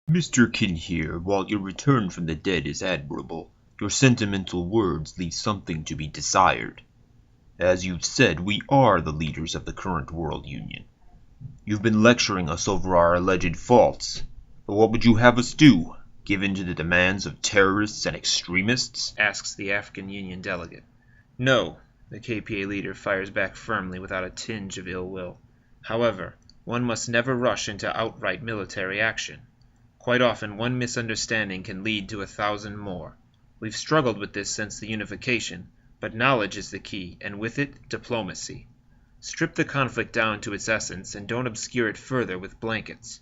Mr. Kinheir, while your return from the dead is admirable, your sentimental words leave something to be desired. As you've said, we are the leaders of the current world union. You've been lecturing us over our alleged faults, but what would you have us do? Give in to the demands of terrorists and extremists? Asks the African Union delegate. No, the KPA leader fires back firmly without a tinge of ill will. However, one must never rush into outright military action. Quite often one misunderstanding can lead to 1,000 more. We've struggled with this since the unification, but knowledge is the key, and with it, diplomacy. Strip the conflict down to its essence and don't obscure it further with blankets.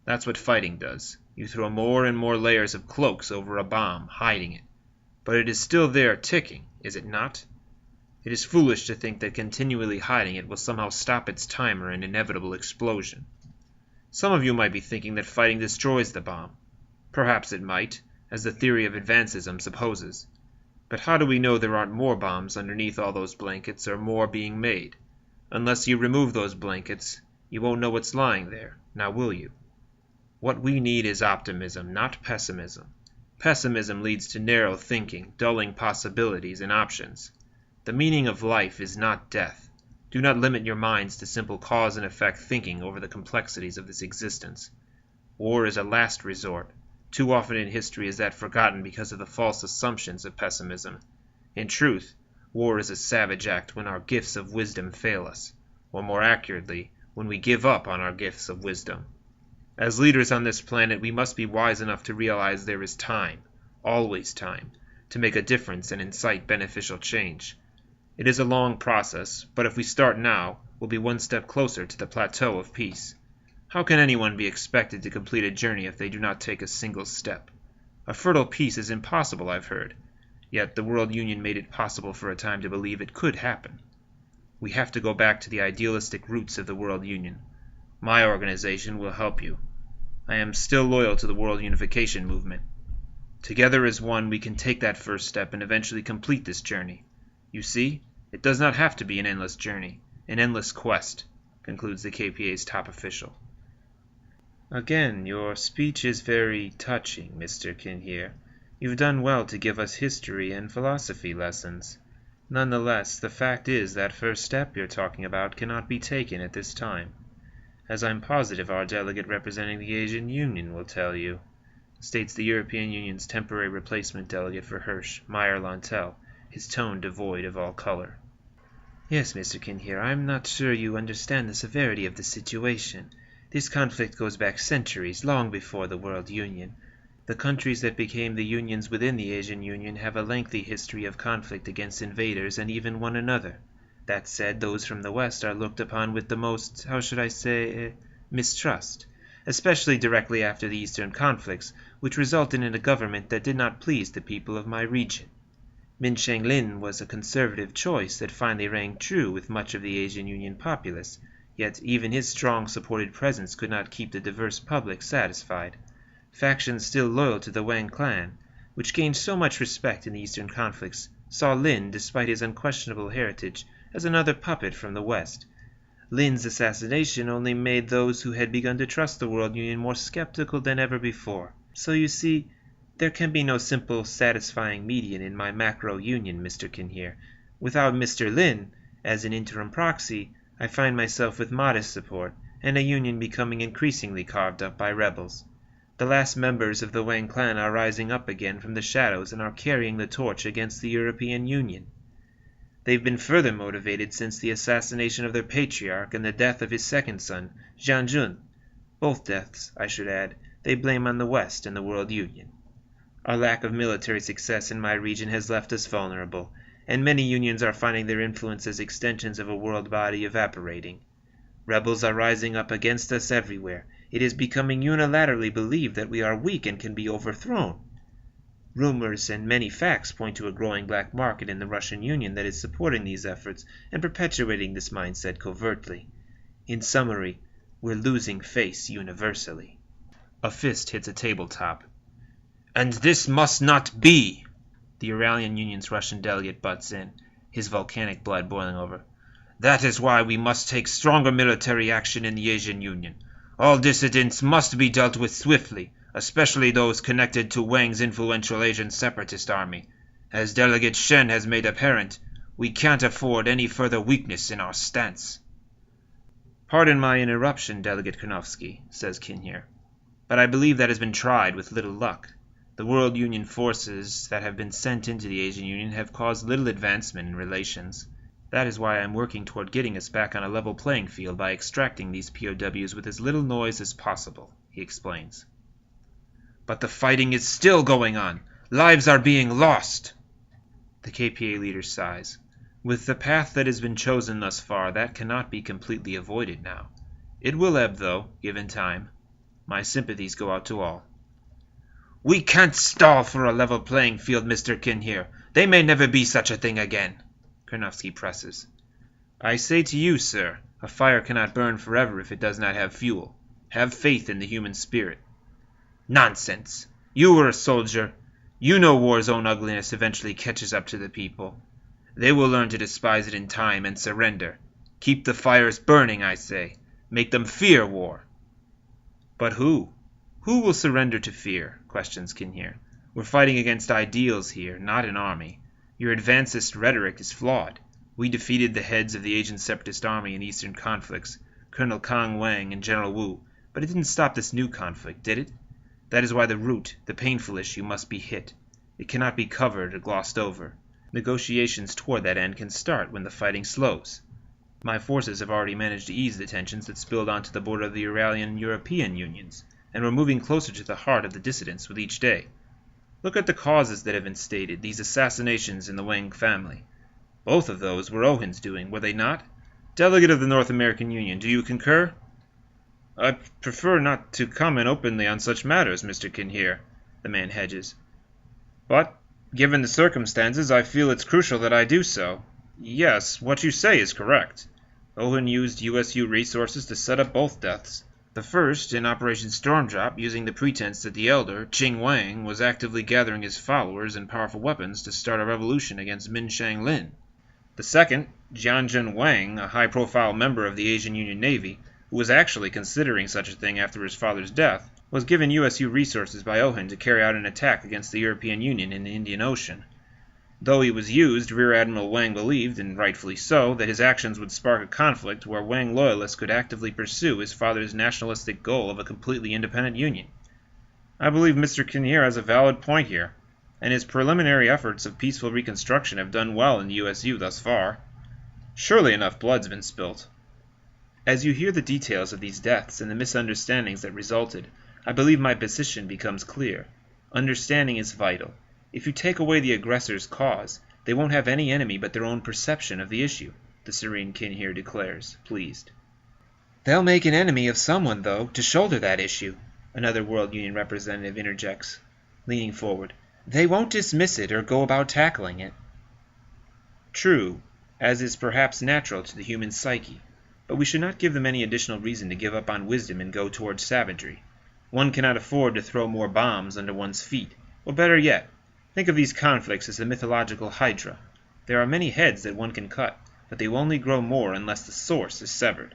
That's what fighting does. You throw more and more layers of cloaks over a bomb, hiding it. But it is still there ticking, is it not? It is foolish to think that continually hiding it will somehow stop its timer and inevitable explosion. Some of you might be thinking that fighting destroys the bomb. Perhaps it might, as the theory of advancism supposes. But how do we know there aren't more bombs underneath all those blankets, or more being made? Unless you remove those blankets, you won't know what's lying there, now will you? What we need is optimism, not pessimism. Pessimism leads to narrow thinking, dulling possibilities and options. The meaning of life is not death. Do not limit your minds to simple cause and effect thinking over the complexities of this existence. War is a last resort. Too often in history is that forgotten because of the false assumptions of pessimism. In truth, war is a savage act when our gifts of wisdom fail us, or more accurately, when we give up on our gifts of wisdom. As leaders on this planet, we must be wise enough to realize there is time, always time, to make a difference and incite beneficial change. It is a long process, but if we start now, we'll be one step closer to the plateau of peace. How can anyone be expected to complete a journey if they do not take a single step? A fertile peace is impossible, I've heard. Yet the World Union made it possible for a time to believe it could happen. We have to go back to the idealistic roots of the World Union. My organization will help you. I am still loyal to the World Unification movement. Together as one, we can take that first step and eventually complete this journey. You see, it does not have to be an endless journey, an endless quest, concludes the KPA's top official. Again, your speech is very touching, Mr. Kinheir. You've done well to give us history and philosophy lessons. Nonetheless, the fact is that first step you're talking about cannot be taken at this time, as I'm positive our delegate representing the Asian Union will tell you, states the European Union's temporary replacement delegate for Hirsch, Meyer-Lontel, his tone devoid of all color. Yes, Mr. Kinheir, I'm not sure you understand the severity of the situation. This conflict goes back centuries, long before the World Union. The countries that became the unions within the Asian Union have a lengthy history of conflict against invaders and even one another. That said, those from the West are looked upon with the most, how should I say, mistrust, especially directly after the Eastern conflicts, which resulted in a government that did not please the people of my region. Min Cheng-lin was a conservative choice that finally rang true with much of the Asian Union populace, yet even his strong supported presence could not keep the diverse public satisfied. Factions still loyal to the Wang clan, which gained so much respect in the Eastern conflicts, saw Lin, despite his unquestionable heritage, as another puppet from the West. Lin's assassination only made those who had begun to trust the World Union more skeptical than ever before. So you see, there can be no simple, satisfying median in my macro-union, Mr. Kinheir. Without Mr. Lin, as an interim proxy, I find myself with modest support, and a union becoming increasingly carved up by rebels. The last members of the Wang clan are rising up again from the shadows and are carrying the torch against the European Union. They've been further motivated since the assassination of their patriarch and the death of his second son, Jiang Jun. Both deaths, I should add, they blame on the West and the World Union. Our lack of military success in my region has left us vulnerable, and many unions are finding their influence as extensions of a world body evaporating. Rebels are rising up against us everywhere. It is becoming unilaterally believed that we are weak and can be overthrown. Rumors and many facts point to a growing black market in the Russian Union that is supporting these efforts and perpetuating this mindset covertly. In summary, we're losing face universally. A fist hits a tabletop. And this must not be! The Uralian Union's Russian delegate butts in, his volcanic blood boiling over. That is why we must take stronger military action in the Asian Union. All dissidents must be dealt with swiftly, especially those connected to Wang's influential Asian separatist army. As Delegate Shen has made apparent, we can't afford any further weakness in our stance." "Pardon my interruption, Delegate Karnofsky," says Kinheir, "but I believe that has been tried with little luck. The World Union forces that have been sent into the Asian Union have caused little advancement in relations. That is why I am working toward getting us back on a level playing field by extracting these POWs with as little noise as possible," he explains. "But the fighting is still going on! Lives are being lost!" The KPA leader sighs. "With the path that has been chosen thus far, that cannot be completely avoided now. It will ebb, though, given time. My sympathies go out to all." "We can't stall for a level playing field, Mr. Kinheir. They may never be such a thing again," Karnofsky presses. "I say to you, sir, a fire cannot burn forever if it does not have fuel. Have faith in the human spirit." "Nonsense! You were a soldier. You know war's own ugliness eventually catches up to the people. They will learn to despise it in time and surrender. Keep the fires burning, I say. Make them fear war." "But who? Who will surrender to fear?" questions Kinheir. "We're fighting against ideals here, not an army. Your advancist rhetoric is flawed. We defeated the heads of the Asian separatist army in eastern conflicts, Colonel Kang Wang and General Wu, but it didn't stop this new conflict, did it? That is why the root, the painful issue, must be hit. It cannot be covered or glossed over. Negotiations toward that end can start when the fighting slows. My forces have already managed to ease the tensions that spilled onto the border of the Uralian and European unions, and we're moving closer to the heart of the dissidents with each day. Look at the causes that have been stated, these assassinations in the Wang family. Both of those were Ohin's doing, were they not? Delegate of the North American Union, do you concur?" "I prefer not to comment openly on such matters, Mr. Kinheir," the man hedges. "But, given the circumstances, I feel it's crucial that I do so. Yes, what you say is correct. Ohin used USU resources to set up both deaths. The first, in Operation Stormdrop, using the pretense that the elder, Qing Wang, was actively gathering his followers and powerful weapons to start a revolution against Min Shang Lin. The second, Jianzhen Wang, a high-profile member of the Asian Union Navy, who was actually considering such a thing after his father's death, was given USU resources by Ohin to carry out an attack against the European Union in the Indian Ocean. Though he was used, Rear Admiral Wang believed, and rightfully so, that his actions would spark a conflict where Wang loyalists could actively pursue his father's nationalistic goal of a completely independent union. I believe Mr. Kinheir has a valid point here, and his preliminary efforts of peaceful reconstruction have done well in the USU thus far. Surely enough blood's been spilt." As you hear the details of these deaths and the misunderstandings that resulted, I believe my position becomes clear. Understanding is vital. If you take away the aggressor's cause, they won't have any enemy but their own perception of the issue, the serene Kinheir declares, pleased. "They'll make an enemy of someone, though, to shoulder that issue," another World Union representative interjects, leaning forward. "They won't dismiss it or go about tackling it." True, as is perhaps natural to the human psyche, but we should not give them any additional reason to give up on wisdom and go towards savagery. One cannot afford to throw more bombs under one's feet, or better yet, think of these conflicts as a mythological hydra. There are many heads that one can cut, but they will only grow more unless the source is severed.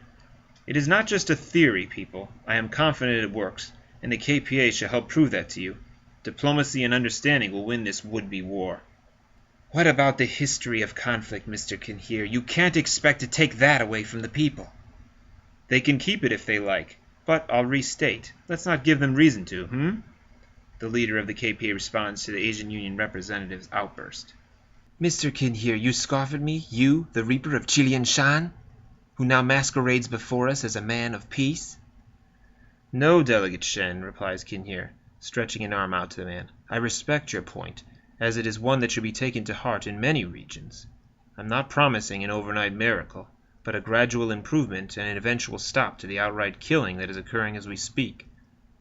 It is not just a theory, people. I am confident it works, and the KPA shall help prove that to you. Diplomacy and understanding will win this would-be war. What about the history of conflict, Mr. Kinheir? You can't expect to take that away from the people. They can keep it if they like, but I'll restate. Let's not give them reason to, The leader of the KPA responds to the Asian Union representative's outburst. Mr. Kinheir, you scoff at me? You, the Reaper of Qilian Shan, who now masquerades before us as a man of peace? No, Delegate Shen, replies Kinheir, stretching an arm out to the man. I respect your point, as it is one that should be taken to heart in many regions. I'm not promising an overnight miracle, but a gradual improvement and an eventual stop to the outright killing that is occurring as we speak.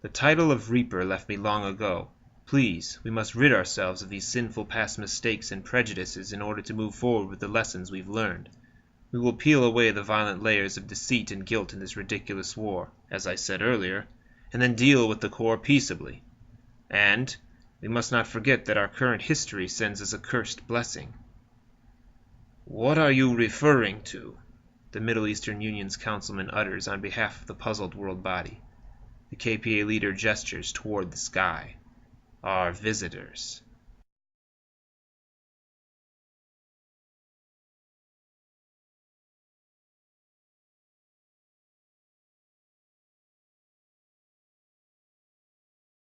The title of Reaper left me long ago. Please, we must rid ourselves of these sinful past mistakes and prejudices in order to move forward with the lessons we've learned. We will peel away the violent layers of deceit and guilt in this ridiculous war, as I said earlier, and then deal with the core peaceably. And we must not forget that our current history sends us a cursed blessing. What are you referring to? The Middle Eastern Union's councilman utters on behalf of the puzzled world body. The KPA leader gestures toward the sky. Our visitors.